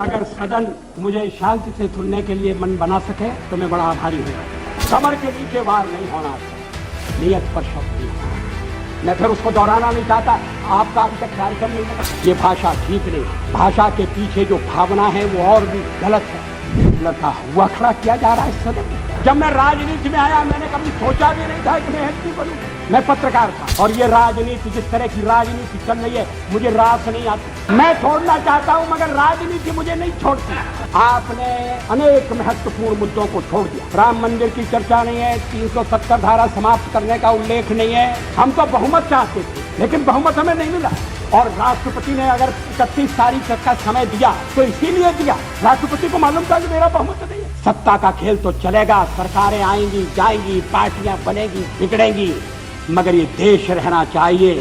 अगर सदन मुझे शांति से सुनने के लिए मन बना सके तो मैं बड़ा आभारी हूँ। कमर के नीचे वार नहीं होना, नियत पर शब्द नहीं होना। मैं फिर उसको दोहराना नहीं चाहता। आपका अभी तक कार्यक्रम नहीं बना। ये भाषा ठीक नहीं। भाषा के पीछे जो भावना है वो और भी गलत है। लड़का हुआ खड़ा किया जा रहा है इस सदन में। जब मैं राजनीति में आया मैंने कभी सोचा भी नहीं था कि मैं एमपी बनूं। मैं पत्रकार था और ये राजनीति जिस तरह की राजनीति चल रही है मुझे रास नहीं आती। मैं छोड़ना चाहता हूं मगर राजनीति मुझे नहीं छोड़ती। आपने अनेक महत्वपूर्ण मुद्दों को छोड़ दिया। राम मंदिर की चर्चा नहीं है, 370 धारा समाप्त करने का उल्लेख नहीं है। हम तो बहुमत चाहते थे लेकिन बहुमत हमें नहीं मिला। और राष्ट्रपति ने अगर 31 तारीख तक का समय दिया तो इसीलिए दिया। राष्ट्रपति को मालूम था कि मेरा बहुमत नहीं है। सत्ता का खेल तो चलेगा, सरकारें आएंगी जाएंगी, पार्टियां बनेगी बिगड़ेंगी, मगर ये देश रहना चाहिए।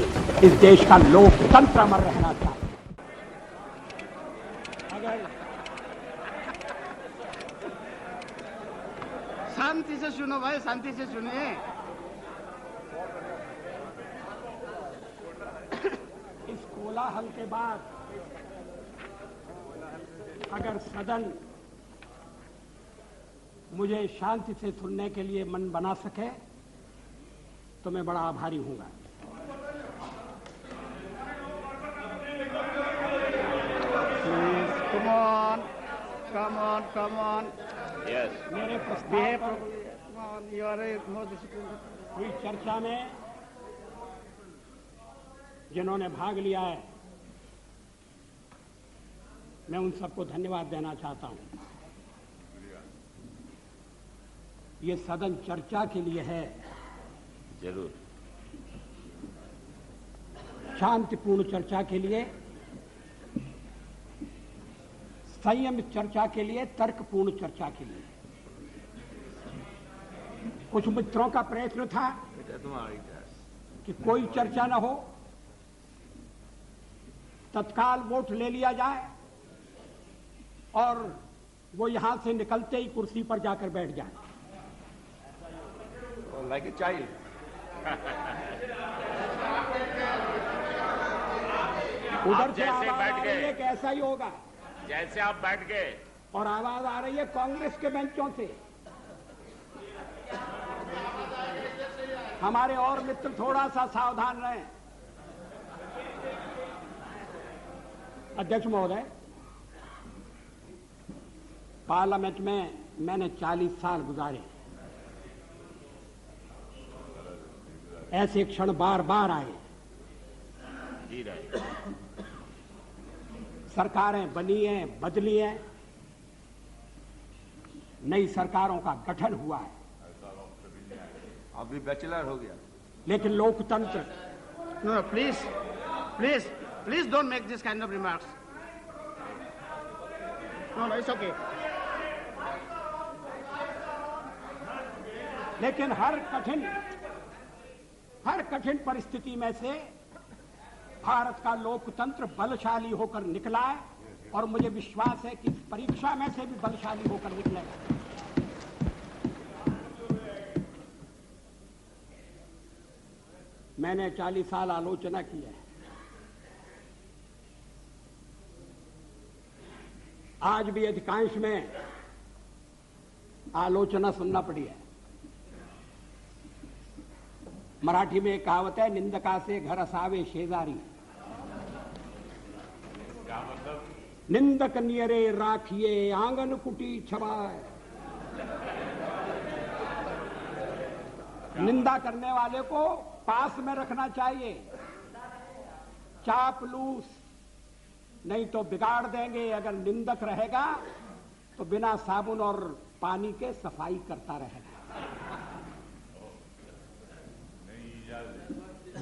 इस देश का लोकतंत्र अमर रहना चाहिए। अगर शांति से सुनो भाई, शांति से सुनिए। इस कोलाहल के बाद अगर सदन मुझे शांति से सुनने के लिए मन बना सके तो मैं बड़ा आभारी हूँगा। Come on. Yes. मेरे प्रस्ताव पर You are more disciplined. हुई चर्चा में जिन्होंने भाग लिया है मैं उन सबको धन्यवाद देना चाहता हूं। ये सदन चर्चा के लिए है, जरूर शांतिपूर्ण चर्चा के लिए, संयमित चर्चा के लिए, तर्कपूर्ण चर्चा के लिए। कुछ मित्रों का प्रयत्न था कि कोई चर्चा न हो, तत्काल वोट ले लिया जाए और वो यहां से निकलते ही कुर्सी पर जाकर बैठ जाए। Like a child. उधर से जैसे आवाज बैठ आ गए। रही है कि ऐसा ही होगा जैसे आप बैठ गए और आवाज आ रही है कांग्रेस के बेंचों से। हमारे और मित्र थोड़ा सा सावधान रहें। अध्यक्ष महोदय, पार्लियामेंट में मैंने 40 साल गुजारे। ऐसे क्षण बार बार आए। जी रहे। सरकारें बनी हैं, बदली हैं, नई सरकारों का गठन हुआ है, अभी बैचलर हो गया। लेकिन लोकतंत्र No, please don't make this kind of remarks. No, it's okay. लेकिन हर कठिन परिस्थिति में से भारत का लोकतंत्र बलशाली होकर निकला है और मुझे विश्वास है कि इस परीक्षा में से भी बलशाली होकर निकलेगा। मैंने 40 साल आलोचना की है। आज भी अधिकांश में आलोचना सुनना पड़ी है। मराठी में एक कहावत है, निंदका से घर असावे शेजारी। निंदक नियरे राखिए आंगन कुटी छवाए। निंदा करने वाले को पास में रखना चाहिए। चापलूस नहीं तो बिगाड़ देंगे। अगर निंदक रहेगा तो बिना साबुन और पानी के सफाई करता रहेगा।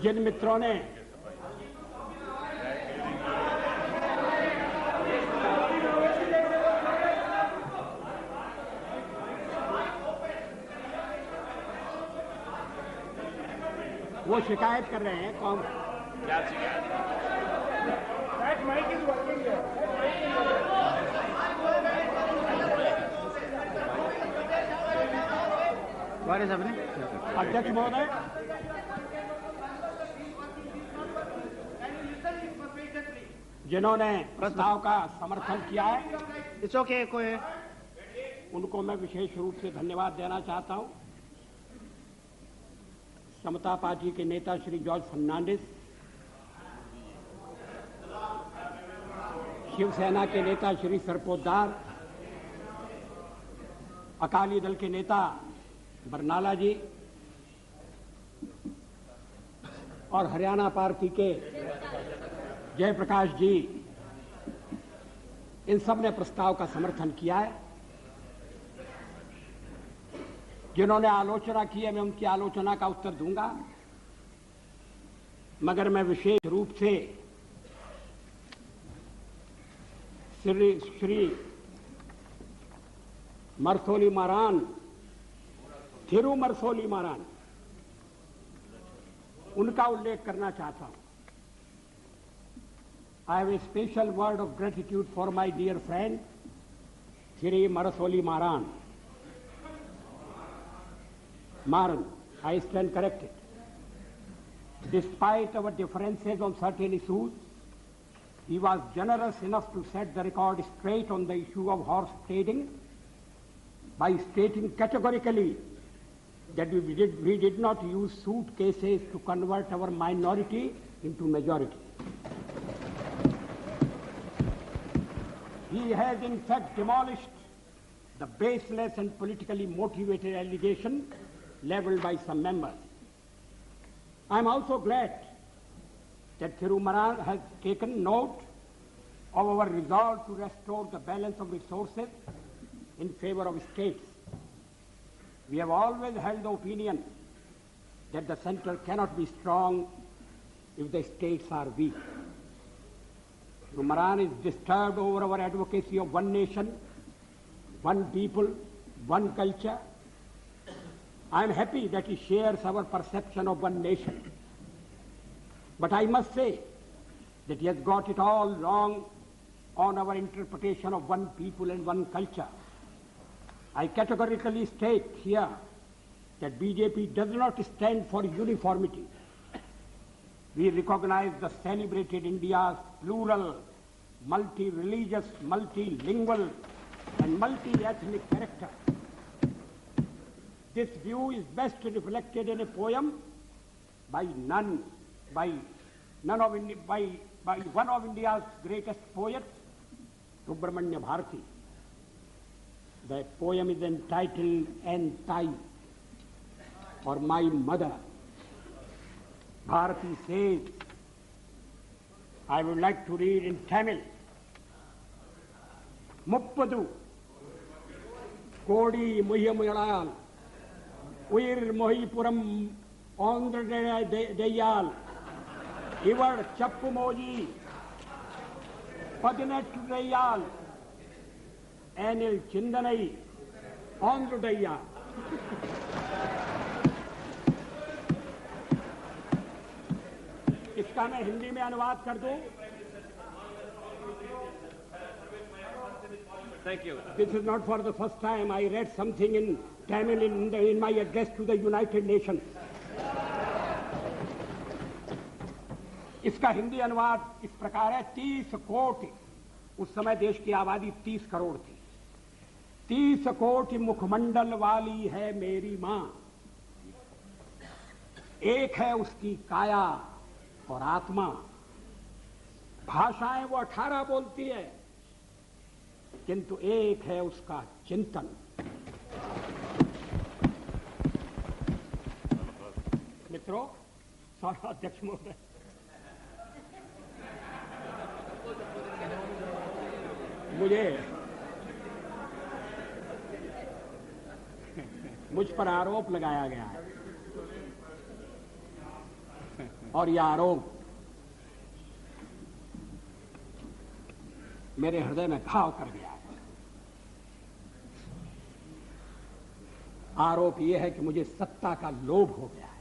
जिन मित्रों ने वो शिकायत कर रहे हैं कौन? क्या शिकायत? What is happening? अध्यक्ष महोदय, जिन्होंने प्रस्ताव का समर्थन किया है It's okay, कोई उनको मैं विशेष रूप से धन्यवाद देना चाहता हूं। समता पार्टी के नेता श्री जॉर्ज फर्नांडिस, शिवसेना के नेता श्री सरपोतदार, अकाली दल के नेता बरनाला जी और हरियाणा पार्टी के जयप्रकाश जी, इन सब ने प्रस्ताव का समर्थन किया है। जिन्होंने आलोचना की है मैं उनकी आलोचना का उत्तर दूंगा, मगर मैं विशेष रूप से श्री मरसोली मारान, थिरु मरसोली मारान, उनका उल्लेख करना चाहता हूं। I have a special word of gratitude for my dear friend, Thiri Marasoli Maran. Maran, I stand corrected. Despite our differences on certain issues, he was generous enough to set the record straight on the issue of horse trading by stating categorically that we did not use suitcases to convert our minority into majority. He has in fact demolished the baseless and politically motivated allegation leveled by some members. I am also glad that Thirumaran has taken note of our resolve to restore the balance of resources in favor of states. We have always held the opinion that the center cannot be strong if the states are weak. Thirumaran is disturbed over our advocacy of one nation, one people, one culture. I am happy that he shares our perception of one nation. But I must say that he has got it all wrong on our interpretation of one people and one culture. I categorically state here that BJP does not stand for uniformity. We recognize the celebrated India's plural, multi-religious, multilingual and multi-ethnic character. This view is best reflected in a poem by one of India's greatest poets, Subramanya Bharati. The poem is entitled Entai, or My Mother. Bharati says, I would like to read in Tamil. Muppadu Kodi Muhyamuyalayal Uir Mohipuram Andra Deyal Ivar Chappumoji Padinet Deyal Anil Chindanai Andra Deyal. इसका मैं हिंदी में अनुवाद कर दूं। Thank you. This is not for the first time. I read something in Tamil in my address to the United Nations. इसका हिंदी अनुवाद इस प्रकार है। 30 कोटि, उस समय देश की आबादी 30 करोड़ थी। 30 कोटि मुखमंडल वाली है मेरी मां, एक है उसकी काया और आत्मा। भाषाएं वो 18 बोलती है, किंतु एक है उसका चिंतन। मित्रों, सभा अध्यक्ष महोदय, मुझ पर आरोप लगाया गया है और यह आरोप मेरे हृदय में घाव कर गया है। आरोप यह है कि मुझे सत्ता का लोभ हो गया है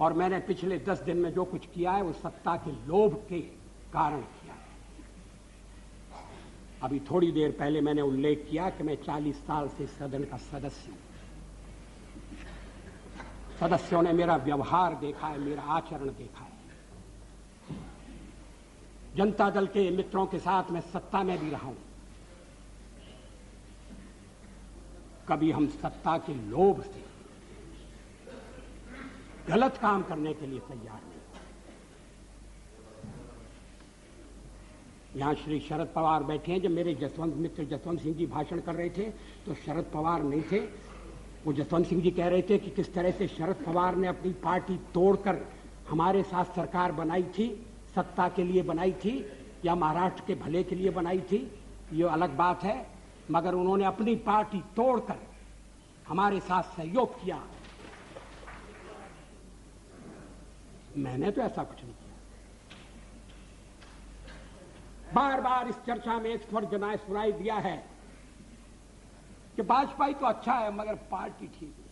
और मैंने पिछले 10 दिन में जो कुछ किया है वो सत्ता के लोभ के कारण किया है। अभी थोड़ी देर पहले मैंने उल्लेख किया कि मैं 40 साल से सदन का सदस्य हूं। सदस्यों ने मेरा व्यवहार देखा है, मेरा आचरण देखा है। जनता दल के मित्रों के साथ मैं सत्ता में भी रहा हूं। कभी हम सत्ता के लोभ से गलत काम करने के लिए तैयार नहीं। यहां श्री शरद पवार बैठे हैं। जब मेरे मित्र जसवंत सिंह जी भाषण कर रहे थे तो शरद पवार नहीं थे। वो जसवंत सिंह जी कह रहे थे कि किस तरह से शरद पवार ने अपनी पार्टी तोड़कर हमारे साथ सरकार बनाई थी, सत्ता के लिए बनाई थी या महाराष्ट्र के भले के लिए बनाई थी, ये अलग बात है, मगर उन्होंने अपनी पार्टी तोड़कर हमारे साथ सहयोग किया। मैंने तो ऐसा कुछ नहीं किया। बार बार इस चर्चा में इस पर सुनाई दिया है कि भाजपा तो अच्छा है मगर पार्टी ठीक है।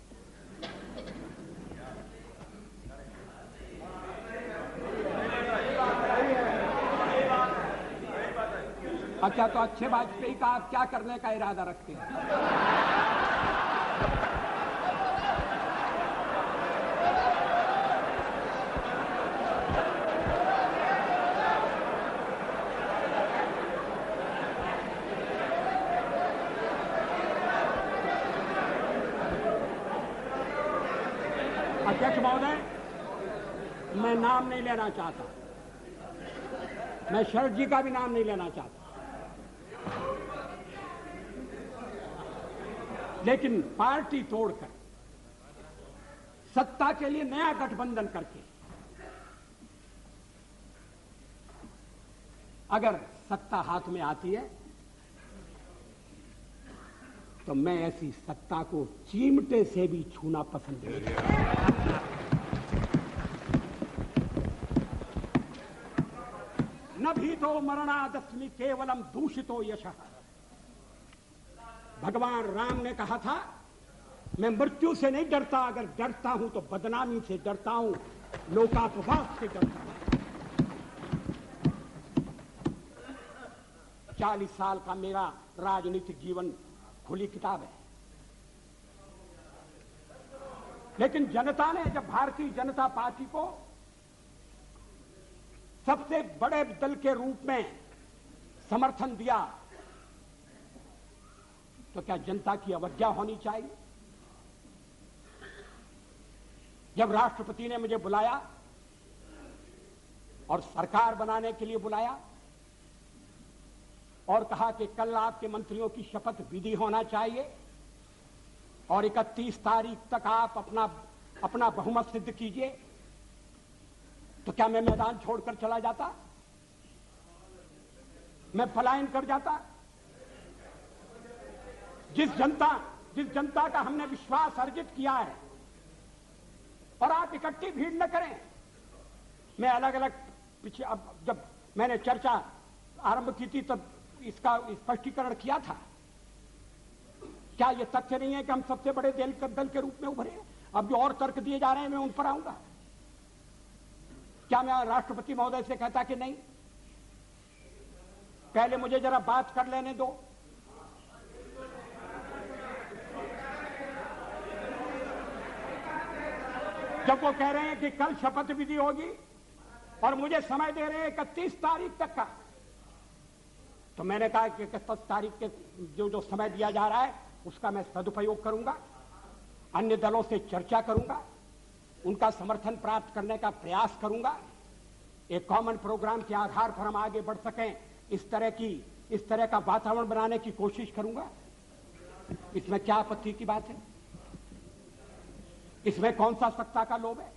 अच्छा, तो अच्छे वाजपेयी का आप क्या करने का इरादा रखते हैं? अध्यक्ष महोदय, मैं नाम नहीं लेना चाहता, मैं शरद जी का भी नाम नहीं लेना चाहता, लेकिन पार्टी तोड़कर सत्ता के लिए नया गठबंधन करके अगर सत्ता हाथ में आती है तो मैं ऐसी सत्ता को चिमटे से भी छूना पसंद नहीं करता। न भी तो मरणादस्मि केवलम दूषितो यशः। भगवान राम ने कहा था मैं मृत्यु से नहीं डरता, अगर डरता हूं तो बदनामी से डरता हूं, लोकापवाद से डरता हूं। 40 साल का मेरा राजनीतिक जीवन खुली किताब है, लेकिन जनता ने जब भारतीय जनता पार्टी को सबसे बड़े दल के रूप में समर्थन दिया तो क्या जनता की अवज्ञा होनी चाहिए? जब राष्ट्रपति ने मुझे बुलाया और सरकार बनाने के लिए बुलाया और कहा कि कल आपके मंत्रियों की शपथ विधि होना चाहिए और 31 तारीख तक आप अपना बहुमत सिद्ध कीजिए, तो क्या मैं मैदान छोड़कर चला जाता? मैं पलायन कर जाता? जिस जनता का हमने विश्वास अर्जित किया है, और आप इकट्ठी भीड़ न करें। मैं अलग अलग पीछे अब जब मैंने चर्चा आरंभ की थी तब इसका स्पष्टीकरण किया था। क्या यह तथ्य नहीं है कि हम सबसे बड़े दल के रूप में उभरे? अब जो और तर्क दिए जा रहे हैं मैं उन पर आऊंगा। क्या मैं राष्ट्रपति महोदय से कहता कि नहीं, पहले मुझे जरा बात कर लेने दो, जब वो कह रहे हैं कि कल शपथ विधि होगी और मुझे समय दे रहे हैं 31 तारीख तक का, तो मैंने कहा कि 31 तारीख के जो समय दिया जा रहा है उसका मैं सदुपयोग करूंगा, अन्य दलों से चर्चा करूंगा, उनका समर्थन प्राप्त करने का प्रयास करूंगा, एक कॉमन प्रोग्राम के आधार पर हम आगे बढ़ सकें, इस तरह का वातावरण बनाने की कोशिश करूंगा। इसमें क्या आपत्ति की बात है? इसमें कौन सा सत्ता का लोभ है?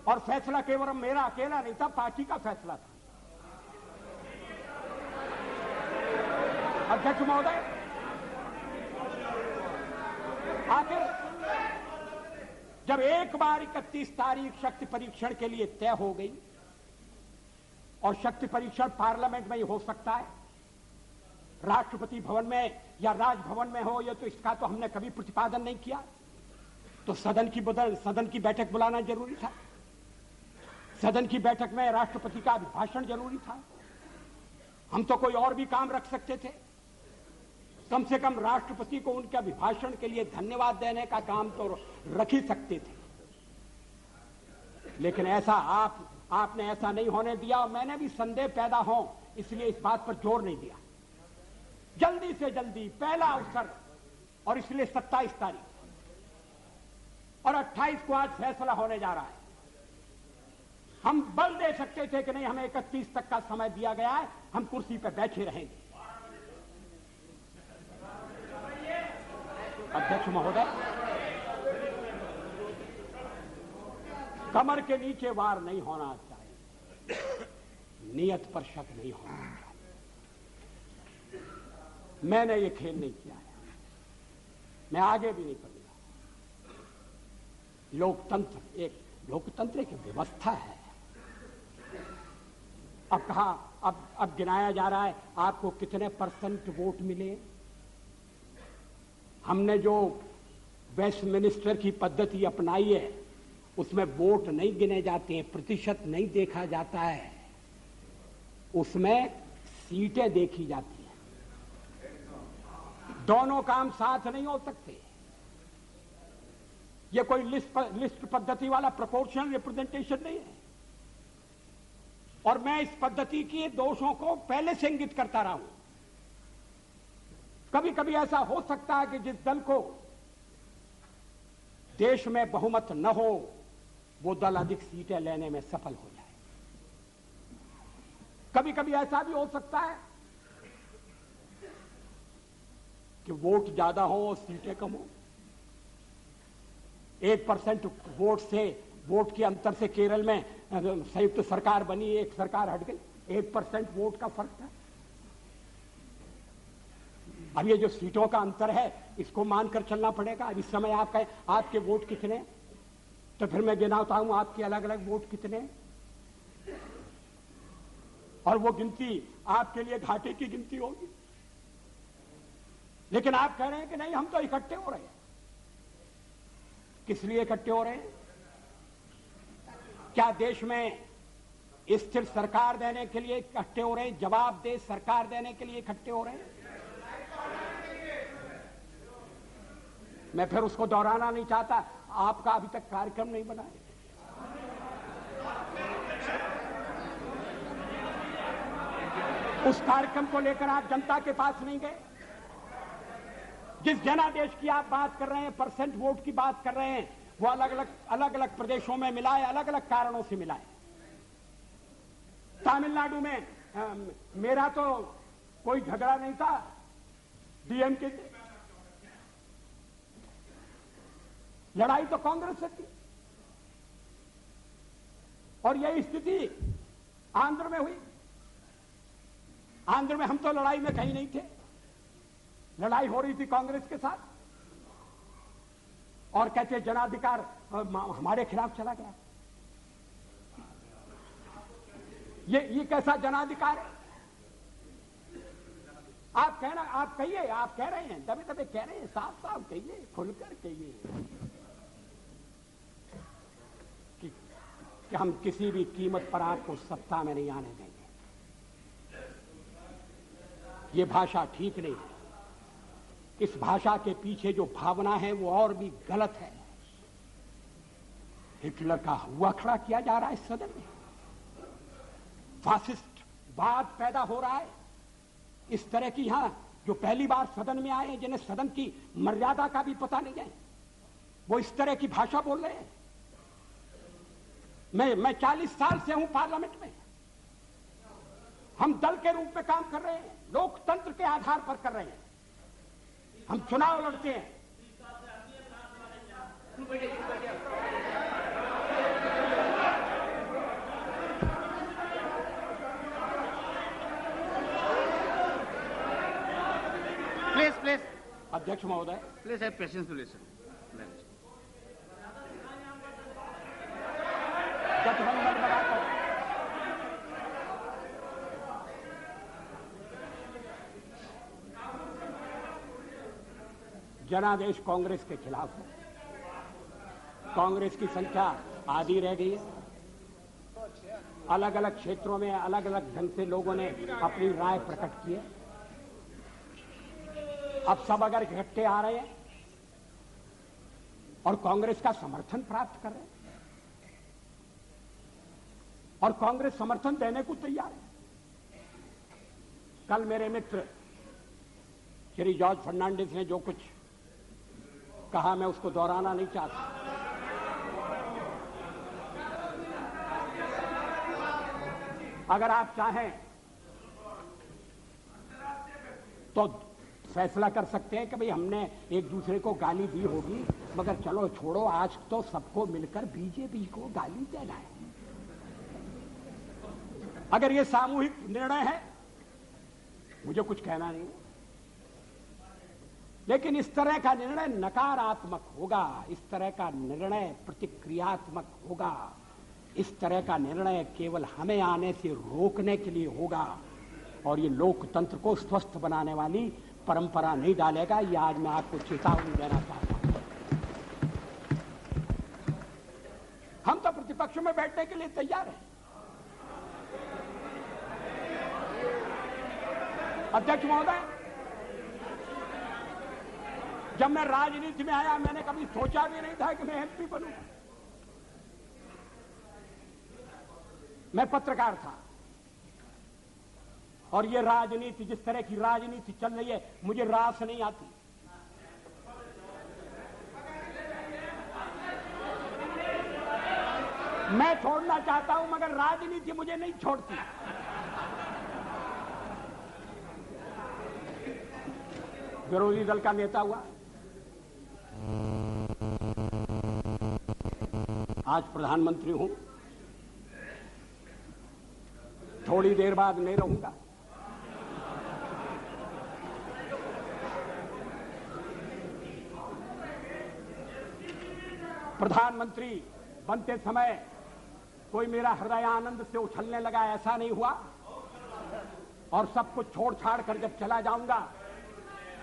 और फैसला केवल मेरा अकेला नहीं था, पार्टी का फैसला था। अध्यक्ष महोदय, आखिर जब एक बार 31 तारीख शक्ति परीक्षण के लिए तय हो गई, और शक्ति परीक्षण पार्लियामेंट में ही हो सकता है, राष्ट्रपति भवन में या राजभवन में हो, ये तो इसका तो हमने कभी प्रतिपादन नहीं किया, तो सदन की बैठक बुलाना जरूरी था। सदन की बैठक में राष्ट्रपति का अभिभाषण जरूरी था। हम तो कोई और भी काम रख सकते थे, कम से कम राष्ट्रपति को उनके अभिभाषण के लिए धन्यवाद देने का काम तो रख ही सकते थे। लेकिन ऐसा आपने ऐसा नहीं होने दिया और मैंने भी संदेह पैदा हो इसलिए इस बात पर जोर नहीं दिया। जल्दी से जल्दी पहला अवसर और इसलिए 27 तारीख और 28 को आज फैसला होने जा रहा है। हम बल दे सकते थे कि नहीं, हमें 31 तक का समय दिया गया है, हम कुर्सी पर बैठे रहेंगे। अध्यक्ष महोदय, कमर के नीचे वार नहीं होना चाहिए, नियत पर शक नहीं होना चाहिए। मैंने ये खेल नहीं किया है, मैं आगे भी नहीं करूंगा। लोकतंत्र एक व्यवस्था है। अब कहा, अब गिनाया जा रहा है आपको कितने % वोट मिले। हमने जो वेस्टमिनिस्टर की पद्धति अपनाई है उसमें वोट नहीं गिने जाते हैं, प्रतिशत नहीं देखा जाता है, उसमें सीटें देखी जाती हैं। दोनों काम साथ नहीं हो सकते। ये कोई लिस्ट पद्धति वाला प्रोपोर्शनल रिप्रेजेंटेशन नहीं है। और मैं इस पद्धति के दोषों को पहले से इंगित करता रहा हूं। कभी कभी ऐसा हो सकता है कि जिस दल को देश में बहुमत न हो वो दल अधिक सीटें लेने में सफल हो जाए। कभी कभी ऐसा भी हो सकता है कि वोट ज्यादा हो और सीटें कम हो। 1% वोट के अंतर से केरल में संयुक्त सरकार बनी, एक सरकार हट गई, 1% वोट का फर्क था। अब ये जो सीटों का अंतर है इसको मानकर चलना पड़ेगा। अब इस समय आप कहें आपके वोट कितने, तो फिर मैं गिनाता हूं आपके अलग अलग वोट कितने, और वो गिनती आपके लिए घाटे की गिनती होगी। लेकिन आप कह रहे हैं कि नहीं, हम तो इकट्ठे हो रहे हैं। किस लिए इकट्ठे हो रहे हैं? क्या देश में स्थिर सरकार देने के लिए इकट्ठे हो रहे हैं? जवाबदेह सरकार देने के लिए इकट्ठे हो रहे हैं? मैं फिर उसको दोहराना नहीं चाहता। आपका अभी तक कार्यक्रम नहीं बना है। उस कार्यक्रम को लेकर आप जनता के पास नहीं गए। जिस जनादेश की आप बात कर रहे हैं, % वोट की बात कर रहे हैं, वो अलग अलग प्रदेशों में मिला है, अलग अलग कारणों से मिला है। तमिलनाडु में मेरा तो कोई झगड़ा नहीं था डीएमके से, लड़ाई तो कांग्रेस से थी। और यही स्थिति आंध्र में हुई। आंध्र में हम तो लड़ाई में कहीं नहीं थे, लड़ाई हो रही थी कांग्रेस के साथ, और कहते जनाधिकार हमारे खिलाफ चला गया। ये कैसा जनाधिकार है? आप कहिए, आप कह रहे हैं, दबे दबे कह रहे हैं, साफ साफ कहिए, खुलकर कहिए कि हम किसी भी कीमत पर आपको सत्ता में नहीं आने देंगे। ये भाषा ठीक नहीं है। इस भाषा के पीछे जो भावना है वो और भी गलत है। हिटलर का हुआ खड़ा किया जा रहा है इस सदन में। फासिस्ट वाद पैदा हो रहा है। इस तरह की यहां जो पहली बार सदन में आए, जिन्हें सदन की मर्यादा का भी पता नहीं है, वो इस तरह की भाषा बोल रहे हैं। मैं 40 साल से हूं पार्लियामेंट में। हम दल के रूप में काम कर रहे हैं, लोकतंत्र के आधार पर कर रहे हैं। हम चुनाव लड़ते हैं। प्लीज अध्यक्ष महोदय, please have patience to listen. गठबंधन बनाकर जनादेश कांग्रेस के खिलाफ है। कांग्रेस की संख्या आधी रह गई है। अलग अलग क्षेत्रों में अलग अलग ढंग से लोगों ने अपनी राय प्रकट की है। अब सब अगर इकट्ठे आ रहे हैं और कांग्रेस का समर्थन प्राप्त कर रहे हैं, और कांग्रेस समर्थन देने को तैयार है। कल मेरे मित्र श्री जॉर्ज फर्नांडिस ने जो कुछ कहा, मैं उसको दोहराना नहीं चाहता। अगर आप चाहें तो फैसला कर सकते हैं कि भाई हमने एक दूसरे को गाली दी होगी, मगर चलो छोड़ो, आज तो सबको मिलकर बीजेपी को गाली देना है। अगर ये सामूहिक निर्णय है, मुझे कुछ कहना नहीं, लेकिन इस तरह का निर्णय नकारात्मक होगा, इस तरह का निर्णय प्रतिक्रियात्मक होगा, इस तरह का निर्णय केवल हमें आने से रोकने के लिए होगा, और ये लोकतंत्र को स्वस्थ बनाने वाली परंपरा नहीं डालेगा। ये आज मैं आपको चेतावनी देना चाहता हूं। हम तो प्रतिपक्ष में बैठने के लिए तैयार हैं। अध्यक्ष महोदय, जब मैं राजनीति में आया, मैंने कभी सोचा भी नहीं था कि मैं एमपी बनूंगा। मैं पत्रकार था, और ये राजनीति, जिस तरह की राजनीति चल रही है, मुझे रास नहीं आती। मैं छोड़ना चाहता हूं, मगर राजनीति मुझे नहीं छोड़ती। विरोधी दल का नेता हुआ, आज प्रधानमंत्री हूं, थोड़ी देर बाद नहीं रहूंगा। प्रधानमंत्री बनते समय कोई मेरा हृदय आनंद से उछलने लगा, ऐसा नहीं हुआ। और सब कुछ छोड़ छाड़ कर जब चला जाऊंगा,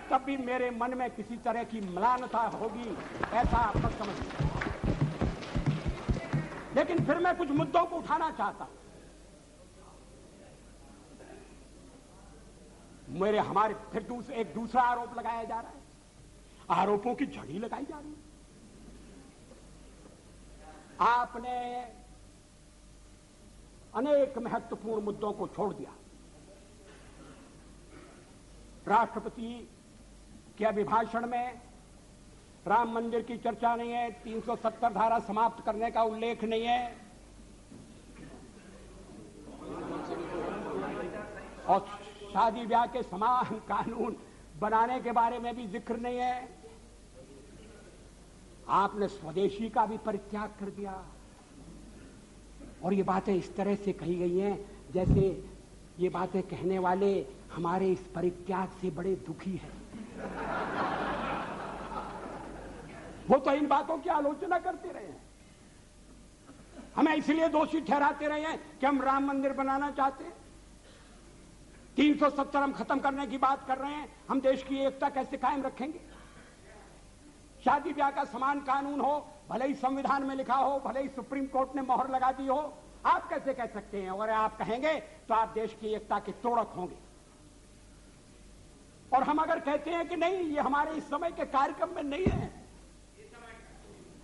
तब भी मेरे मन में किसी तरह की म्लानता होगी, ऐसा आप मत समझिए। लेकिन फिर मैं कुछ मुद्दों को उठाना चाहता हूं। हमारे फिर एक दूसरा आरोप लगाया जा रहा है, आरोपों की झड़ी लगाई जा रही है। आपने अनेक महत्वपूर्ण मुद्दों को छोड़ दिया। राष्ट्रपति के अभिभाषण में राम मंदिर की चर्चा नहीं है, 370 धारा समाप्त करने का उल्लेख नहीं है, और शादी ब्याह के समान कानून बनाने के बारे में भी जिक्र नहीं है। आपने स्वदेशी का भी परित्याग कर दिया, और ये बातें इस तरह से कही गई हैं जैसे ये बातें कहने वाले हमारे इस परित्याग से बड़े दुखी हैं। वो तो इन बातों की आलोचना करते रहे हैं, हमें इसलिए दोषी ठहराते रहे हैं कि हम राम मंदिर बनाना चाहते हैं, 370 हम खत्म करने की बात कर रहे हैं। हम देश की एकता कैसे कायम रखेंगे? शादी ब्याह का समान कानून हो, भले ही संविधान में लिखा हो, भले ही सुप्रीम कोर्ट ने मोहर लगा दी हो, आप कैसे कह सकते हैं? और आप कहेंगे तो आप देश की एकता के तोड़क होंगे। और हम अगर कहते हैं कि नहीं, ये हमारे इस समय के कार्यक्रम में नहीं है,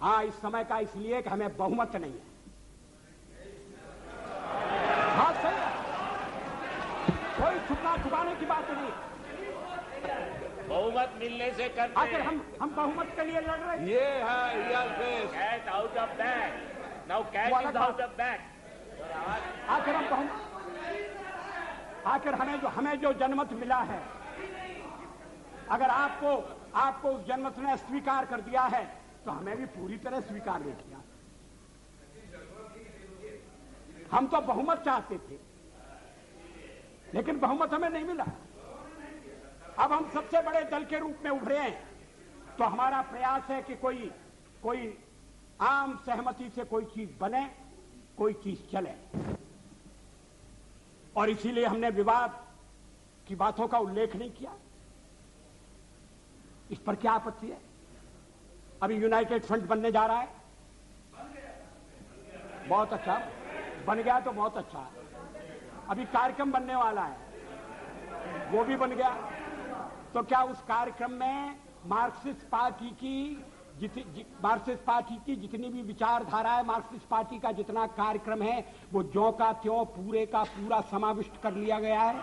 हाँ इस समय का इसलिए कि हमें बहुमत नहीं है। हाँ सही है, कोई छुपना छुपाने की बात नहीं। बहुमत मिलने से करते आखिर हम बहुमत के लिए लड़ रहे हैं। ये है cat out of bag, now cat is out of bag. आखिर हम बहुमत, आखिर हमें जो जनमत मिला है, अगर आपको उस जनमत ने स्वीकार कर दिया है, तो हमें भी पूरी तरह स्वीकार नहीं किया। हम तो बहुमत चाहते थे, लेकिन बहुमत हमें नहीं मिला। अब हम सबसे बड़े दल के रूप में उभरे हैं, तो हमारा प्रयास है कि कोई आम सहमति से कोई चीज बने, कोई चीज चले। और इसीलिए हमने विवाद की बातों का उल्लेख नहीं किया। इस पर क्या आपत्ति है? अभी यूनाइटेड फ्रंट बनने जा रहा है, बहुत अच्छा, बन गया तो बहुत अच्छा। अभी कार्यक्रम बनने वाला है, वो भी बन गया। तो क्या उस कार्यक्रम में मार्क्सिस्ट पार्टी की मार्क्सिस्ट पार्टी की जितनी भी विचारधारा है, मार्क्सिस्ट पार्टी का जितना कार्यक्रम है, वो ज्यों का त्यों पूरे का पूरा समाविष्ट कर लिया गया है।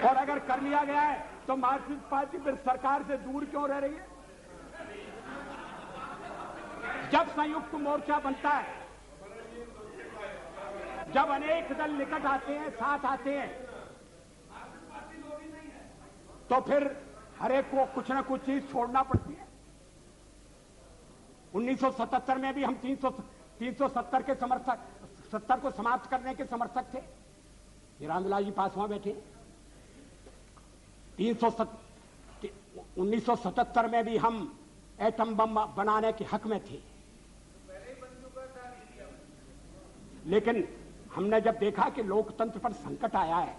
और अगर कर लिया गया है तो मार्क्सिस्ट पार्टी फिर सरकार से दूर क्यों रह रही है? जब संयुक्त मोर्चा बनता है, जब अनेक दल निकट आते हैं, साथ आते हैं, तो फिर हर एक को कुछ ना कुछ चीज छोड़ना पड़ती है। 1977 में भी हम 370 के समर्थक, 70 को समाप्त करने के समर्थक थे। ये रामविलास जी पासवान बैठे। 1977 में भी हम एटम बम बनाने के हक में थे, लेकिन हमने जब देखा कि लोकतंत्र पर संकट आया है,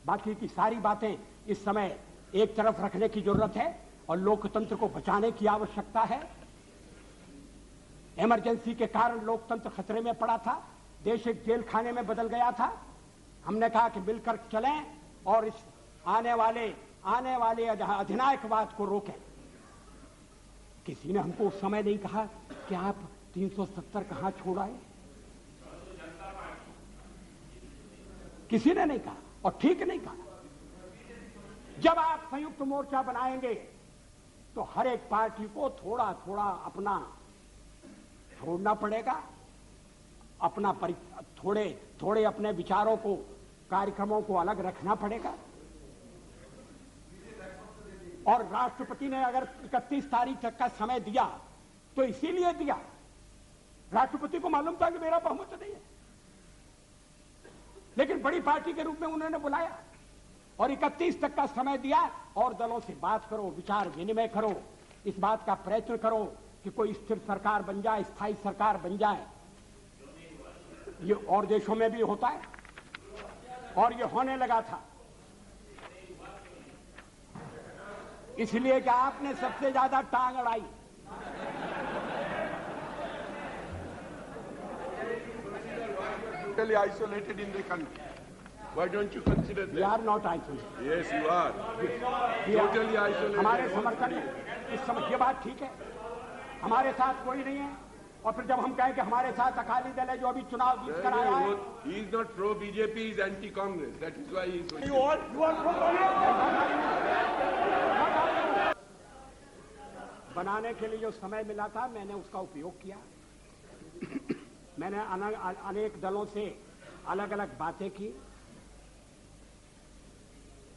बाकी की सारी बातें इस समय एक तरफ रखने की जरूरत है और लोकतंत्र को बचाने की आवश्यकता है। इमरजेंसी के कारण लोकतंत्र खतरे में पड़ा था, देश एक जेल खाने में बदल गया था। हमने कहा कि मिलकर चलें और इस आने वाले अधिनायकवाद को रोकें। किसी ने हमको उस समय नहीं कहा कि आप 370 कहां छोड़ आए, किसी ने नहीं कहा और ठीक नहीं कहा। जब आप संयुक्त मोर्चा बनाएंगे तो हर एक पार्टी को थोड़ा थोड़ा अपना छोड़ना पड़ेगा, अपना थोड़े अपने विचारों को, कार्यक्रमों को अलग रखना पड़ेगा। और राष्ट्रपति ने अगर 31 तारीख तक का समय दिया तो इसीलिए दिया, राष्ट्रपति को मालूम था कि मेरा बहुमत नहीं है, लेकिन बड़ी पार्टी के रूप में उन्होंने बुलाया और 31 तक का समय दिया और दलों से बात करो, विचार विनिमय करो, इस बात का प्रयत्न करो कि कोई स्थिर सरकार बन जाए, स्थायी सरकार बन जाए। ये और देशों में भी होता है और ये होने लगा था। इसलिए कि आपने सबसे ज्यादा टांग अड़ाई। Totally isolated in the country. Why don't you consider that? We are not isolated. Yes, you are. Totally isolated. हमारे समर्थन में इस समय ये बात ठीक है, हमारे साथ कोई नहीं है। और फिर जब हम कहें कि हमारे साथ अकाली दल है जो अभी चुनाव जीत कर आया है, He is not pro BJP, he is anti Congress. That is why he is. you are बनाने के लिए जो समय मिला था मैंने उसका उपयोग किया। मैंने अनेक दलों से अलग अलग बातें की।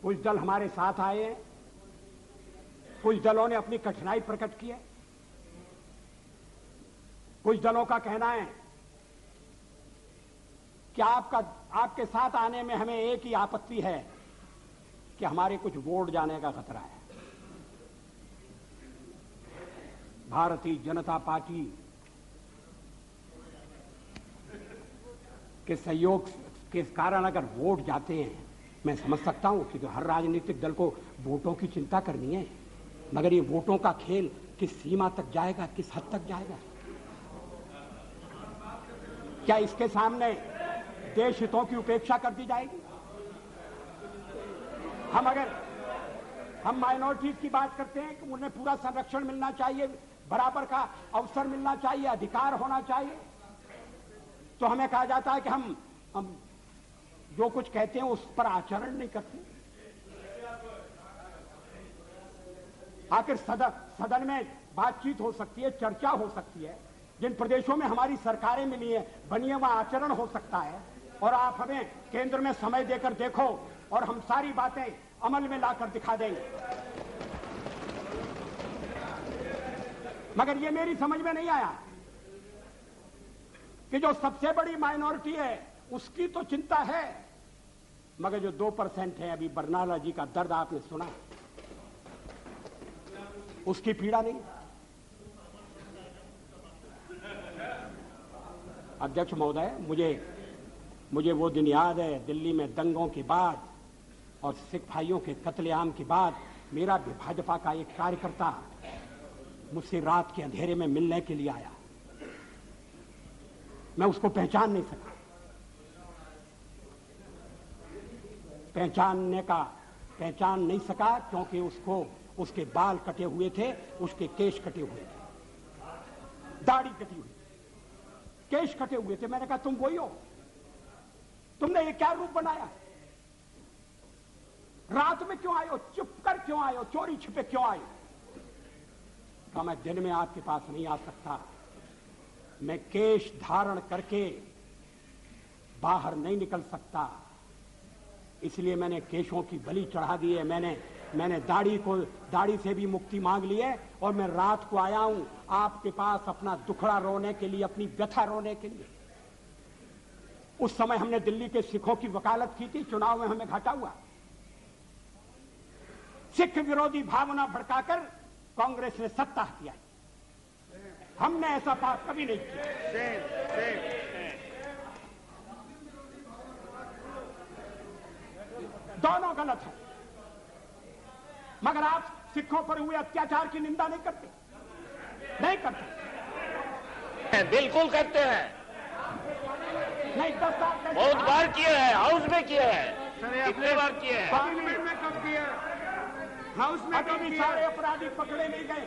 कुछ दल हमारे साथ आए हैं, कुछ दलों ने अपनी कठिनाई प्रकट की है। कुछ दलों का कहना है कि आपके साथ आने में हमें एक ही आपत्ति है कि हमारे कुछ वोट जाने का खतरा है। भारतीय जनता पार्टी के सहयोग के कारण अगर वोट जाते हैं, मैं समझ सकता हूं कि हर राजनीतिक दल को वोटों की चिंता करनी है, मगर ये वोटों का खेल किस सीमा तक जाएगा, किस हद तक जाएगा? क्या इसके सामने देश हितों की उपेक्षा कर दी जाएगी? हम माइनॉरिटीज की बात करते हैं कि उन्हें पूरा संरक्षण मिलना चाहिए, बराबर का अवसर मिलना चाहिए, अधिकार होना चाहिए, तो हमें कहा जाता है कि हम जो कुछ कहते हैं उस पर आचरण नहीं करते। आखिर सदन में बातचीत हो सकती है, चर्चा हो सकती है। जिन प्रदेशों में हमारी सरकारें मिली है, बनी है, वहां आचरण हो सकता है। और आप हमें केंद्र में समय देकर देखो और हम सारी बातें अमल में लाकर दिखा देंगे। मगर ये मेरी समझ में नहीं आया कि जो सबसे बड़ी माइनॉरिटी है उसकी तो चिंता है, मगर जो 2% है, अभी बरनाला जी का दर्द आपने सुना, उसकी पीड़ा नहीं। अध्यक्ष महोदय, मुझे वो दिन याद है, दिल्ली में दंगों के बाद और सिख भाइयों के कत्लेआम के बाद मेरा भाजपा का एक कार्यकर्ता मुझसे रात के अंधेरे में मिलने के लिए आया। मैं उसको पहचान नहीं सका। पहचानने का पहचान नहीं सका क्योंकि उसको उसके बाल कटे हुए थे, उसके केश कटे हुए थे, दाढ़ी कटी हुई, केश कटे हुए थे। मैंने कहा तुम वही हो? तुमने ये क्या रूप बनाया? रात में क्यों आए हो? चुप कर क्यों आए हो? चोरी छिपे क्यों आए हो? कहा मैं दिन में आपके पास नहीं आ सकता, मैं केश धारण करके बाहर नहीं निकल सकता, इसलिए मैंने केशों की बलि चढ़ा दी है। मैंने दाढ़ी से भी मुक्ति मांग ली है और मैं रात को आया हूं आपके पास अपना दुखड़ा रोने के लिए, अपनी व्यथा रोने के लिए। उस समय हमने दिल्ली के सिखों की वकालत की थी, चुनाव में हमें घाटा हुआ। सिख विरोधी भावना भड़काकर कांग्रेस ने सत्ता किया, हमने ऐसा बात कभी नहीं किया। दोनों गलत है, मगर आप सिखों पर हुए अत्याचार की निंदा नहीं करते, नहीं करते। बिल्कुल करते हैं, नहीं 10 साल बहुत बार किए हैं, हाउस में किए हैं, कितने बार किए हैं। पार्लियामेंट में कब किया? हाउस में अभी कब भी किया? सारे अपराधी पकड़े नहीं गए।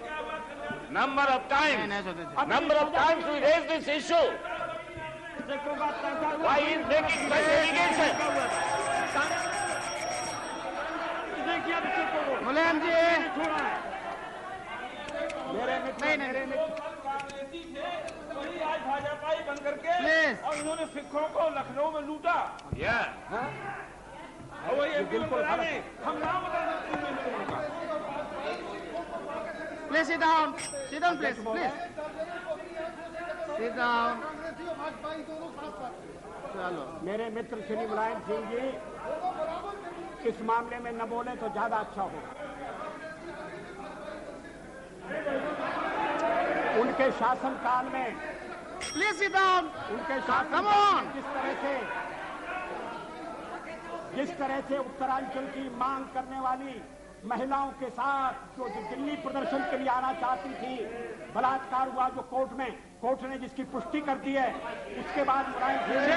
Number of times we raised this issue. Why he is making such allegation? मुलायम जी वही आज भाजपा ही बन करके Please. और इन्होंने सिखों को लखनऊ में लूटा। Yeah. और वही एमपी में बना रहे, हम नाम बता सकते हैं। Please sit down, please sit down. चलो मेरे मित्र श्री मुलायम सिंह जी इस मामले में न बोले तो ज्यादा अच्छा होगा। उनके शासनकाल में, प्लीज सिट डाउन। उनके Come शासन on. जिस तरह से उत्तरांचल की मांग करने वाली महिलाओं के साथ जो दिल्ली प्रदर्शन के लिए आना चाहती थी, बलात्कार हुआ जो कोर्ट ने जिसकी पुष्टि कर दी है, उसके बाद मुलायम सिंह जी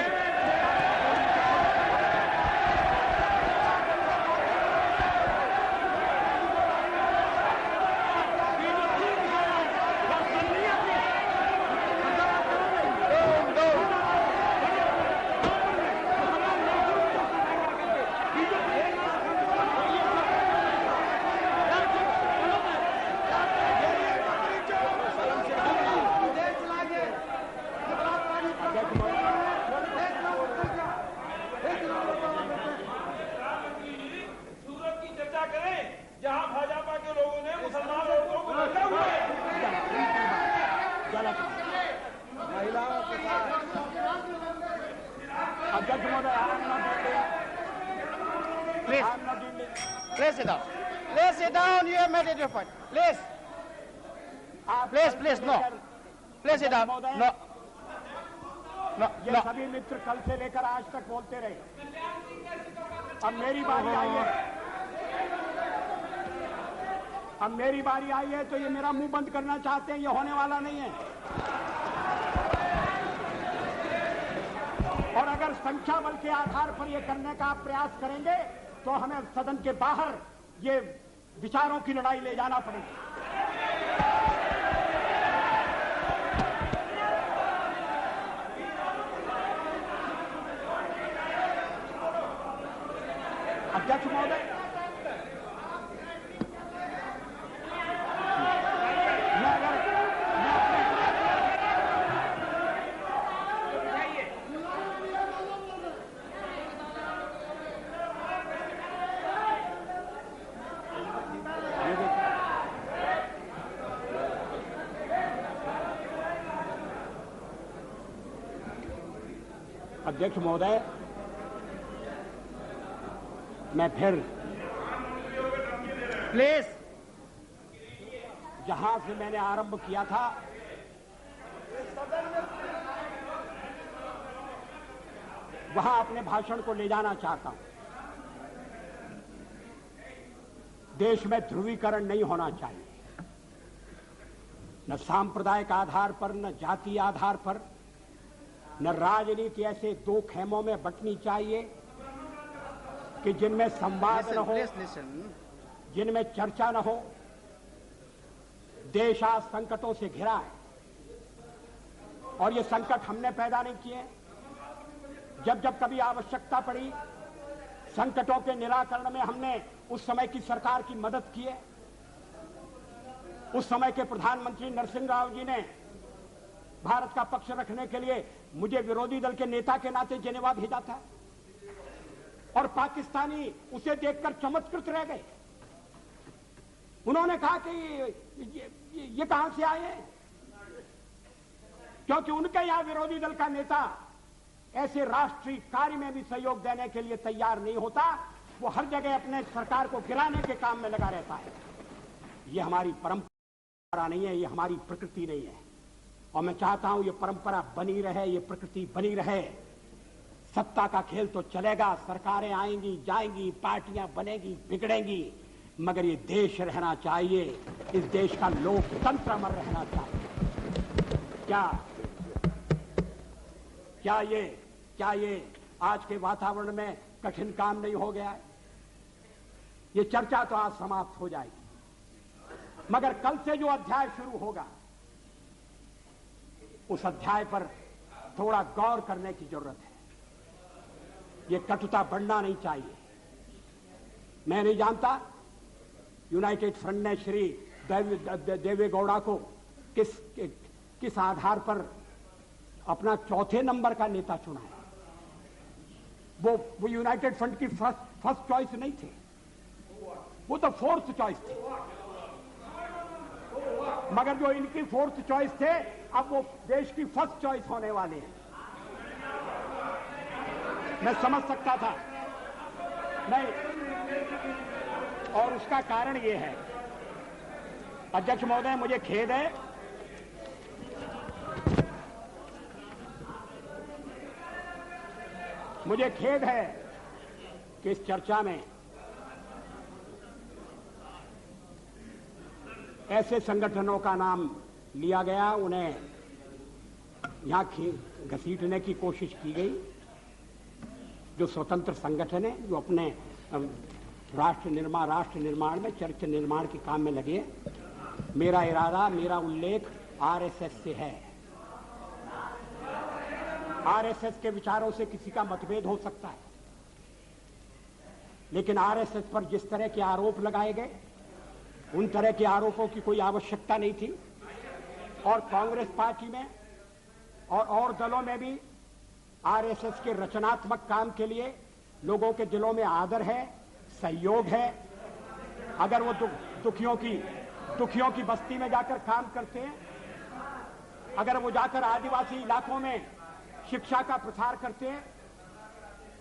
सूरत की चर्चा करें जहां भाजपा के लोगों ने मुसलमान औरतों को रखा हुआ है। गलत महिलाओं के साथ अध्यक्ष महोदय Please sit down. Please sit down. You have made it your point. Please. Please, no. Please sit down. No. ये सभी मित्र कल से लेकर आज तक बोलते रहे। अब मेरी बारी आई है, तो ये मेरा मुंह बंद करना चाहते हैं, ये होने वाला नहीं है। और अगर संख्या बल के आधार पर ये करने का आप प्रयास करेंगे तो हमें सदन के बाहर ये विचारों की लड़ाई ले जाना पड़ेगी। अध्यक्ष महोदय, अध्यक्ष महोदय, मैं फिर Please. जहां से मैंने आरंभ किया था वहां अपने भाषण को ले जाना चाहता हूं। देश में ध्रुवीकरण नहीं होना चाहिए, न सांप्रदायिक आधार पर, न जातीय आधार पर, न राजनीति ऐसे दो खेमों में बंटनी चाहिए। कि जिनमें संवाद न हो, Please listen. जिनमें चर्चा न हो। देश आज संकटों से घिरा है और ये संकट हमने पैदा नहीं किए। जब जब कभी आवश्यकता पड़ी संकटों के निराकरण में हमने उस समय की सरकार की मदद की है। उस समय के प्रधानमंत्री नरसिंह राव जी ने भारत का पक्ष रखने के लिए मुझे विरोधी दल के नेता के नाते जेनेवा भेजा था और पाकिस्तानी उसे देखकर चमत्कृत रह गए। उन्होंने कहा कि ये कहां से आए हैं, क्योंकि उनके यहां विरोधी दल का नेता ऐसे राष्ट्रीय कार्य में भी सहयोग देने के लिए तैयार नहीं होता। वो हर जगह अपने सरकार को गिराने के काम में लगा रहता है। ये हमारी परंपरा नहीं है, ये हमारी प्रकृति नहीं है और मैं चाहता हूं ये परंपरा बनी रहे, ये प्रकृति बनी रहे। सत्ता का खेल तो चलेगा, सरकारें आएंगी जाएंगी, पार्टियां बनेगी बिगड़ेंगी, मगर ये देश रहना चाहिए, इस देश का लोकतंत्र अमर रहना चाहिए। क्या ये आज के वातावरण में कठिन काम नहीं हो गया है? ये चर्चा तो आज समाप्त हो जाएगी, मगर कल से जो अध्याय शुरू होगा उस अध्याय पर थोड़ा गौर करने की जरूरत है। ये कटुता बढ़ना नहीं चाहिए। मैं नहीं जानता यूनाइटेड फ्रंट ने श्री देवेगौड़ा को किस आधार पर अपना चौथे नंबर का नेता चुना है। वो यूनाइटेड फ्रंट की फर्स्ट चॉइस नहीं थे, वो तो फोर्थ चॉइस थे। मगर जो इनकी फोर्थ चॉइस थे अब वो देश की फर्स्ट चॉइस होने वाले हैं। मैं समझ सकता था नहीं, और उसका कारण ये है, अध्यक्ष महोदय मुझे खेद है कि इस चर्चा में ऐसे संगठनों का नाम लिया गया, उन्हें यहां घसीटने की कोशिश की गई, जो स्वतंत्र संगठन है, जो अपने राष्ट्र निर्माण में चरित्र निर्माण के काम में लगे। मेरा इरादा, मेरा उल्लेख आरएसएस से है। आरएसएस के विचारों से किसी का मतभेद हो सकता है, लेकिन आरएसएस पर जिस तरह के आरोप लगाए गए उन तरह के आरोपों की कोई आवश्यकता नहीं थी। और कांग्रेस पार्टी में और दलों में भी आरएसएस के रचनात्मक काम के लिए लोगों के दिलों में आदर है, सहयोग है। अगर वो दुखियों की बस्ती में जाकर काम करते हैं, अगर वो जाकर आदिवासी इलाकों में शिक्षा का प्रसार करते हैं,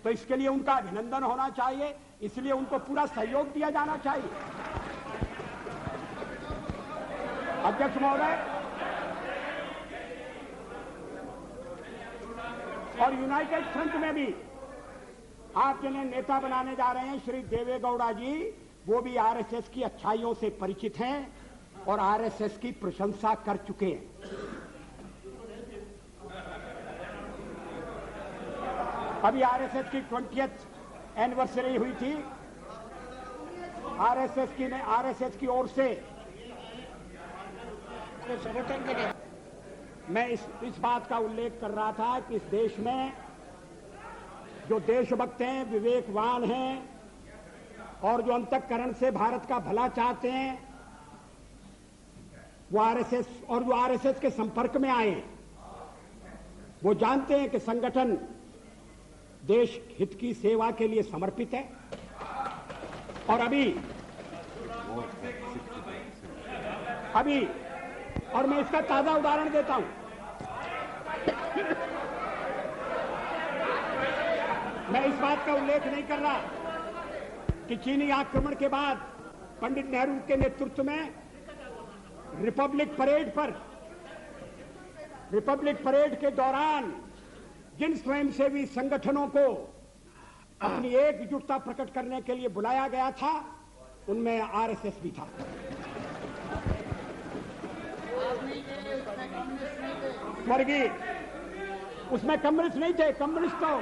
तो इसके लिए उनका अभिनंदन होना चाहिए, इसलिए उनको पूरा सहयोग दिया जाना चाहिए। अध्यक्ष महोदय, और यूनाइटेड फ्रंट में भी आप जिन्हें नेता बनाने जा रहे हैं श्री देवेगौड़ा जी, वो भी आरएसएस की अच्छाइयों से परिचित हैं और आरएसएस की प्रशंसा कर चुके हैं। अभी आरएसएस की 20th एनिवर्सरी हुई थी। आरएसएस की ओर से मैं इस बात का उल्लेख कर रहा था कि इस देश में जो देशभक्त हैं, विवेकवान हैं और जो अंतःकरण से भारत का भला चाहते हैं, वो आरएसएस के संपर्क में आए। वो जानते हैं कि संगठन देश हित की सेवा के लिए समर्पित है। और और मैं इसका ताजा उदाहरण देता हूं। मैं इस बात का उल्लेख नहीं कर रहा कि चीनी आक्रमण के बाद पंडित नेहरू के नेतृत्व में रिपब्लिक परेड के दौरान जिन स्वयंसेवी संगठनों को अपनी एकजुटता प्रकट करने के लिए बुलाया गया था, उनमें आरएसएस भी था। स्वर्गीय, उसमें कम्युनिस्ट नहीं थे। कम्युनिस्ट तो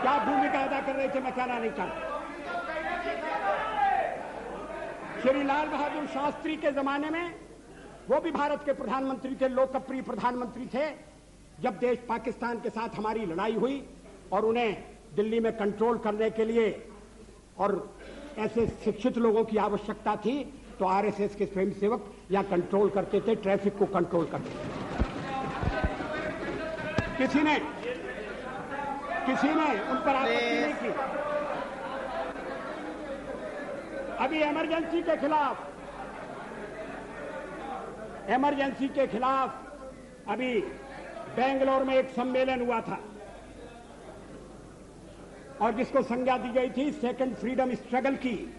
क्या भूमिका अदा कर रहे थे मैं कहना नहीं चाहता। श्री लाल बहादुर शास्त्री के जमाने में वो भी भारत के प्रधानमंत्री थे, लोकप्रिय प्रधानमंत्री थे। जब देश पाकिस्तान के साथ हमारी लड़ाई हुई और उन्हें दिल्ली में कंट्रोल करने के लिए और ऐसे शिक्षित लोगों की आवश्यकता थी तो आरएसएस के स्वयंसेवक या कंट्रोल करते थे, ट्रैफिक को कंट्रोल करते थे। किसी ने उन पर आपत्ति नहीं की। अभी इमरजेंसी के खिलाफ अभी बेंगलोर में एक सम्मेलन हुआ था और जिसको संज्ञा दी गई थी सेकंड फ्रीडम स्ट्रगल की,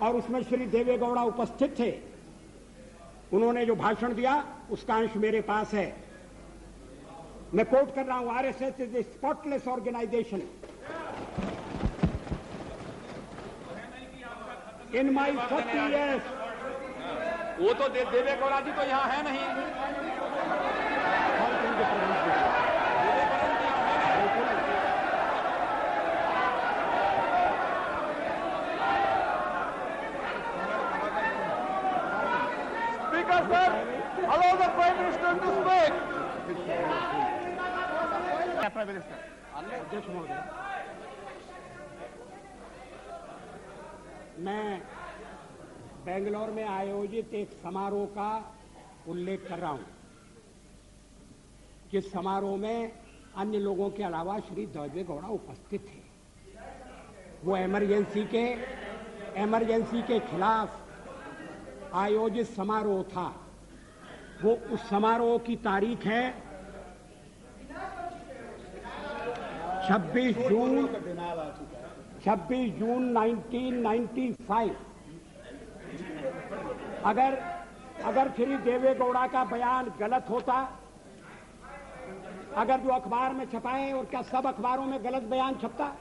और उसमें श्री देवेगौड़ा उपस्थित थे। उन्होंने जो भाषण दिया उसका अंश मेरे पास है। मैं कोट कर रहा हूं, RSS is a spotless organisation. In my 40 years, वो तो देवेगौड़ा जी तो यहाँ है नहीं। Speaker sir, allow the Prime Minister to speak. Prime Minister. अध्यक्ष महोदय, मैं बेंगलोर में आयोजित एक समारोह का उल्लेख कर रहा हूं, जिस समारोह में अन्य लोगों के अलावा श्री देवेगौड़ा उपस्थित थे। वो इमरजेंसी के खिलाफ आयोजित समारोह था। वो उस समारोह की तारीख है 26 जून 1995। अगर श्री देवेगौड़ा का बयान गलत होता, अगर जो अखबार में छपा है, और क्या सब अखबारों में गलत बयान छपता?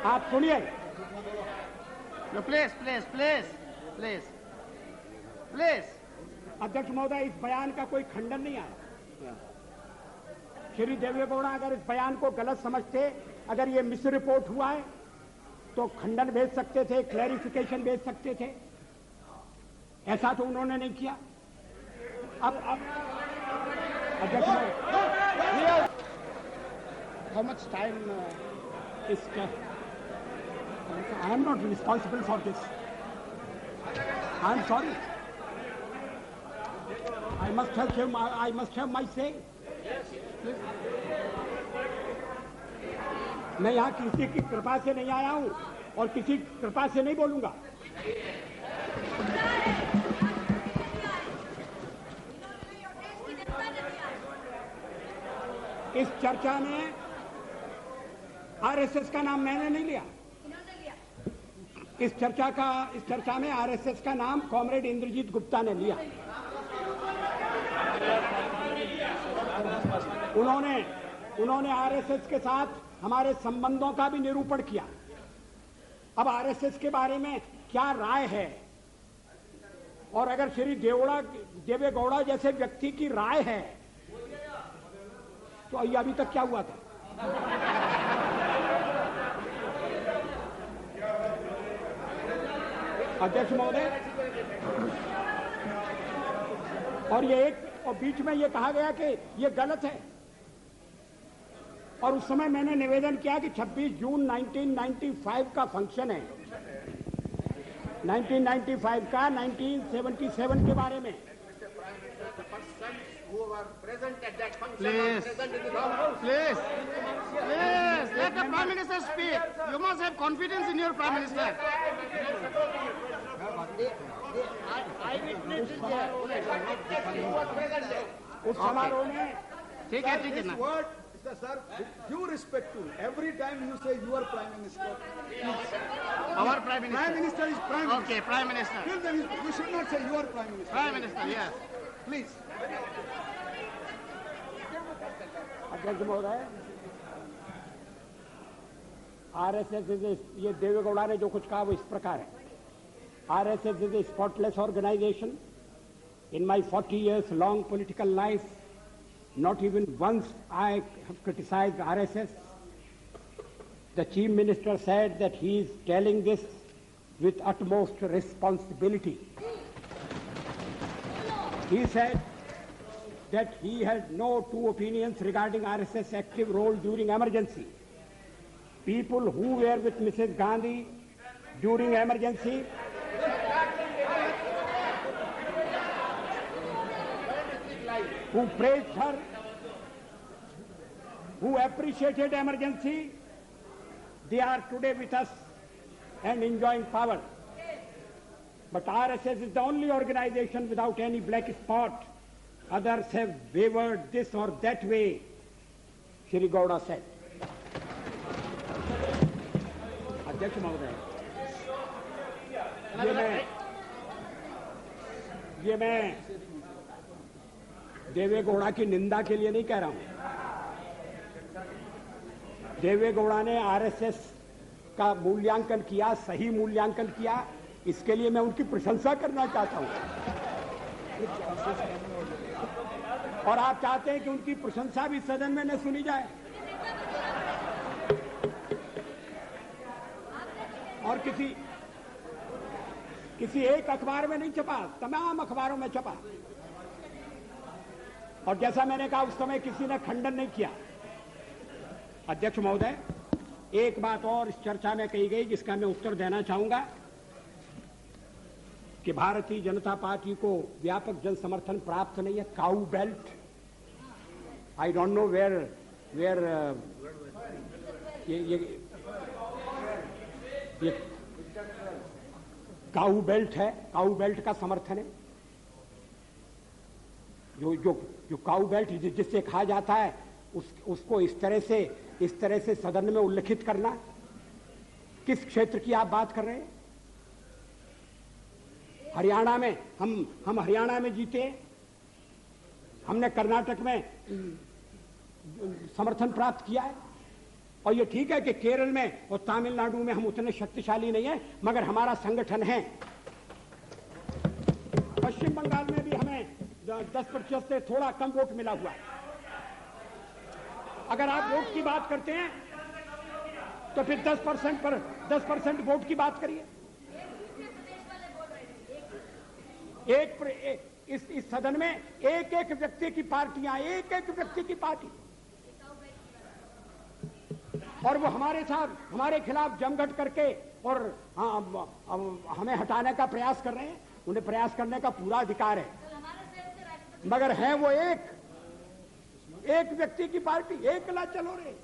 आप सुनिए। No, please. अध्यक्ष महोदय, इस बयान का कोई खंडन नहीं आया। श्री देवेगौड़ा अगर इस बयान को गलत समझते, अगर ये मिस रिपोर्ट हुआ है तो खंडन भेज सकते थे, क्लैरिफिकेशन भेज सकते थे। ऐसा तो उन्होंने नहीं किया। अब अध्यक्ष महोदय, How much time? I am not responsible for this. I am sorry. I must have my say. मैं यहाँ किसी की कृपा से नहीं आया हूँ और किसी की कृपा से नहीं बोलूंगा। इस चर्चा में आरएसएस का नाम मैंने नहीं लिया। इस चर्चा में आरएसएस का नाम कॉमरेड इंद्रजीत गुप्ता ने लिया। उन्होंने आरएसएस के साथ हमारे संबंधों का भी निरूपण किया। अब आरएसएस के बारे में क्या राय है, और अगर श्री देवेगौड़ा जैसे व्यक्ति की राय है तो ये अभी तक क्या हुआ था? अध्यक्ष महोदय, और बीच में ये कहा गया कि ये गलत है, और उस समय मैंने निवेदन किया कि 26 जून 1995 का फंक्शन है, 1995 का 1977 के बारे में। Please, let the Prime Minister speak. You must have confidence in your Prime Minister. उस समारोह में ठीक है ना। Word, sir, due respect to every time you say your Prime Minister. Our Prime Minister. Prime Minister is Prime Minister. Okay, Prime Minister. Till then you should not say your Prime Minister. Prime Minister, yes. Please. अध्यक्ष महोदय, RSS ये देवेगौड़ा ने जो कुछ कहा वो इस प्रकार है। RSS is a spotless organisation. In my 40 years long political life, Not even once I have criticized RSS. The Chief Minister said that he is telling this with utmost responsibility. He said that he had no two opinions regarding RSS active role during emergency. People who were with Mrs. Gandhi during emergency who praised her, who appreciated emergency, they are today with us and enjoying power. But RSS is the only organization without any black spot. Others have wavered this or that way, Shri Gowda said. अध्यक्ष महोदय, ये मैं देवे गौड़ा की निंदा के लिए नहीं कह रहा हूं। देवे गौड़ा ने आरएसएस का मूल्यांकन किया, सही मूल्यांकन किया, इसके लिए मैं उनकी प्रशंसा करना चाहता हूं। और आप चाहते हैं कि उनकी प्रशंसा भी सदन में न सुनी जाए। और किसी एक अखबार में नहीं छपा, तमाम अखबारों में छपा। और जैसा मैंने कहा, उस समय किसी ने खंडन नहीं किया। अध्यक्ष महोदय, एक बात और इस चर्चा में कही गई जिसका मैं उत्तर देना चाहूंगा कि भारतीय जनता पार्टी को व्यापक जन समर्थन प्राप्त नहीं है। Cow belt, I don't know where ये काऊ बेल्ट है, काऊ बेल्ट का समर्थन है। जो काऊ बेल्ट जिससे कहा जाता है उसको इस तरह से सदन में उल्लेखित करना, किस क्षेत्र की आप बात कर रहे हैं? हरियाणा में हम हरियाणा में जीते, हमने कर्नाटक में समर्थन प्राप्त किया है। और ये ठीक है कि केरल में और तमिलनाडु में हम उतने शक्तिशाली नहीं हैं, मगर हमारा संगठन है। पश्चिम बंगाल में भी हमें 10% से थोड़ा कम वोट मिला हुआ है। अगर आप वोट की बात करते हैं तो फिर 10% वोट की बात करिए। इस सदन में एक व्यक्ति की पार्टियां, एक व्यक्ति की पार्टी, और वो हमारे साथ, हमारे खिलाफ जमघट करके और हमें हटाने का प्रयास कर रहे हैं। उन्हें प्रयास करने का पूरा अधिकार है, मगर है वो एक व्यक्ति की पार्टी। एकला चलो रे,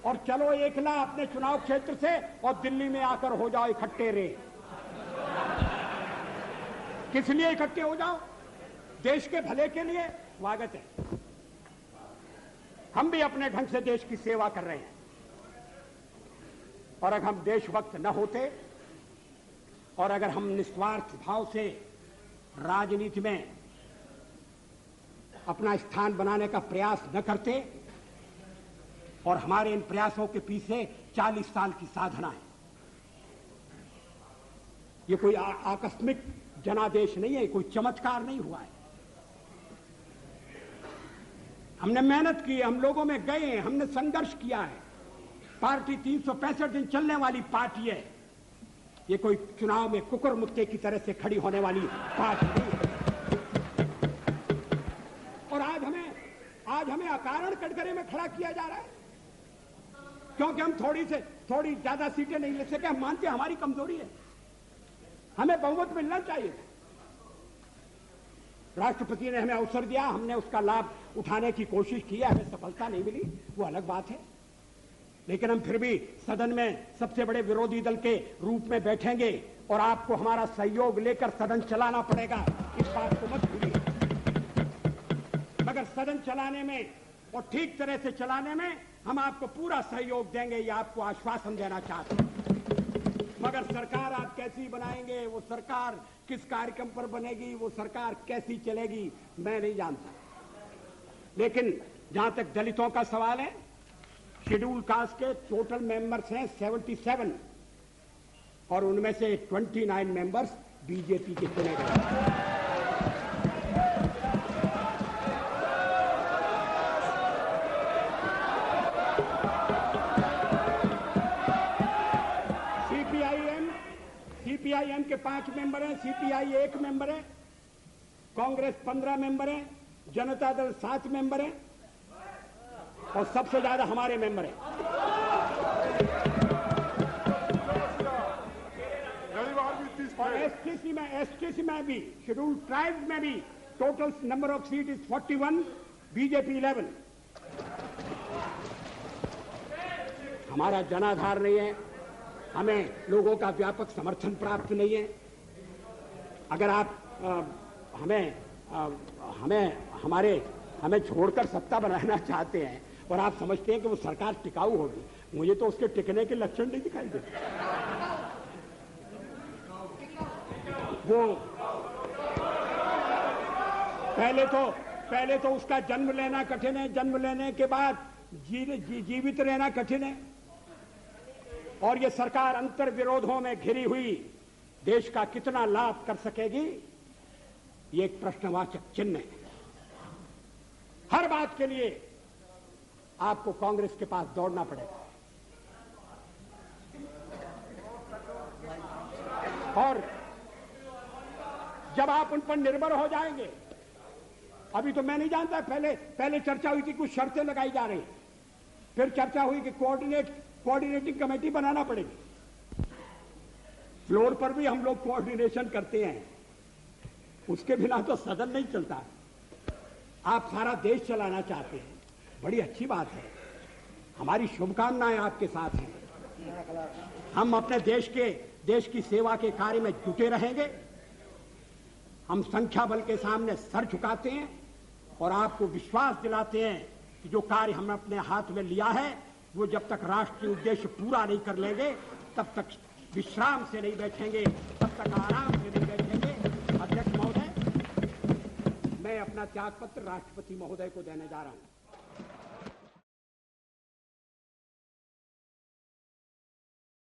और चलो एकला अपने चुनाव क्षेत्र से, और दिल्ली में आकर हो जाओ इकट्ठे रे। किस लिए इकट्ठे हो जाओ? देश के भले के लिए। स्वागत है, हम भी अपने ढंग से देश की सेवा कर रहे हैं। और अगर हम देशभक्त न होते और अगर हम निस्वार्थ भाव से राजनीति में अपना स्थान बनाने का प्रयास न करते, और हमारे इन प्रयासों के पीछे 40 साल की साधना है। ये कोई आकस्मिक जनादेश नहीं है, कोई चमत्कार नहीं हुआ है। हमने मेहनत की, हम लोगों में गए, हमने संघर्ष किया है। पार्टी 365 दिन चलने वाली पार्टी है। ये कोई चुनाव में कुकुर मुत्ते की तरह से खड़ी होने वाली पार्टी नहीं है। और आज हमें अकारण कटघरे में खड़ा किया जा रहा है क्योंकि हम थोड़ी ज्यादा सीटें नहीं ले सके। हम मानते हैं हमारी कमजोरी है, हमें बहुमत मिलना चाहिए। राष्ट्रपति ने हमें अवसर दिया, हमने उसका लाभ उठाने की कोशिश की है, हमें सफलता नहीं मिली, वो अलग बात है। लेकिन हम फिर भी सदन में सबसे बड़े विरोधी दल के रूप में बैठेंगे और आपको हमारा सहयोग लेकर सदन चलाना पड़ेगा, इस बात को मत भूलिए। मगर सदन चलाने में और ठीक तरह से चलाने में हम आपको पूरा सहयोग देंगे, ये आपको आश्वासन देना चाहते हैं। मगर सरकार आप कैसी बनाएंगे, वो सरकार किस कार्यक्रम पर बनेगी, वो सरकार कैसी चलेगी, मैं नहीं जानता। लेकिन जहां तक दलितों का सवाल है, शेड्यूल कास्ट के टोटल मेंबर्स हैं 77 और उनमें से 29 मेंबर्स बीजेपी के चुने गए। सीपीआईएम के 5 मेंबर हैं, सीपीआई 1 मेंबर है, कांग्रेस 15 मेंबर है, जनता दल 7 मेंबर है और सबसे ज्यादा हमारे मेंबर हैं। एसटीसी में भी, शेड्यूल ट्राइब्स में भी total number of seat is 41, BJP 11। हमारा जनाधार नहीं है, हमें लोगों का व्यापक समर्थन प्राप्त नहीं है। अगर आप हमें छोड़कर सत्ता बनाना चाहते हैं और आप समझते हैं कि वो सरकार टिकाऊ होगी, मुझे तो उसके टिकने के लक्षण नहीं दिखाई देते। वो पहले तो उसका जन्म लेना कठिन है, जन्म लेने के बाद जीवित रहना कठिन है, और ये सरकार अंतर विरोधों में घिरी हुई देश का कितना लाभ कर सकेगी, ये एक प्रश्नवाचक चिन्ह है। हर बात के लिए आपको कांग्रेस के पास दौड़ना पड़ेगा, और जब आप उन पर निर्भर हो जाएंगे, अभी तो मैं नहीं जानता, पहले चर्चा हुई थी, कुछ शर्तें लगाई जा रही, फिर चर्चा हुई कि कोऑर्डिनेटिंग कमेटी बनाना पड़ेगी। फ्लोर पर भी हम लोग कोऑर्डिनेशन करते हैं, उसके बिना तो सदन नहीं चलता। आप सारा देश चलाना चाहते हैं, बड़ी अच्छी बात है, हमारी शुभकामनाएं आपके साथ हैं। हम अपने देश की सेवा के कार्य में जुटे रहेंगे। हम संख्या बल के सामने सर झुकाते हैं और आपको विश्वास दिलाते हैं कि जो कार्य हमने अपने हाथ में लिया है, वो जब तक राष्ट्रीय उद्देश्य पूरा नहीं कर लेंगे, तब तक विश्राम से नहीं बैठेंगे, तब तक आराम से नहीं बैठेंगे। अध्यक्ष महोदय, मैं अपना त्यागपत्र राष्ट्रपति महोदय को देने जा रहा हूं।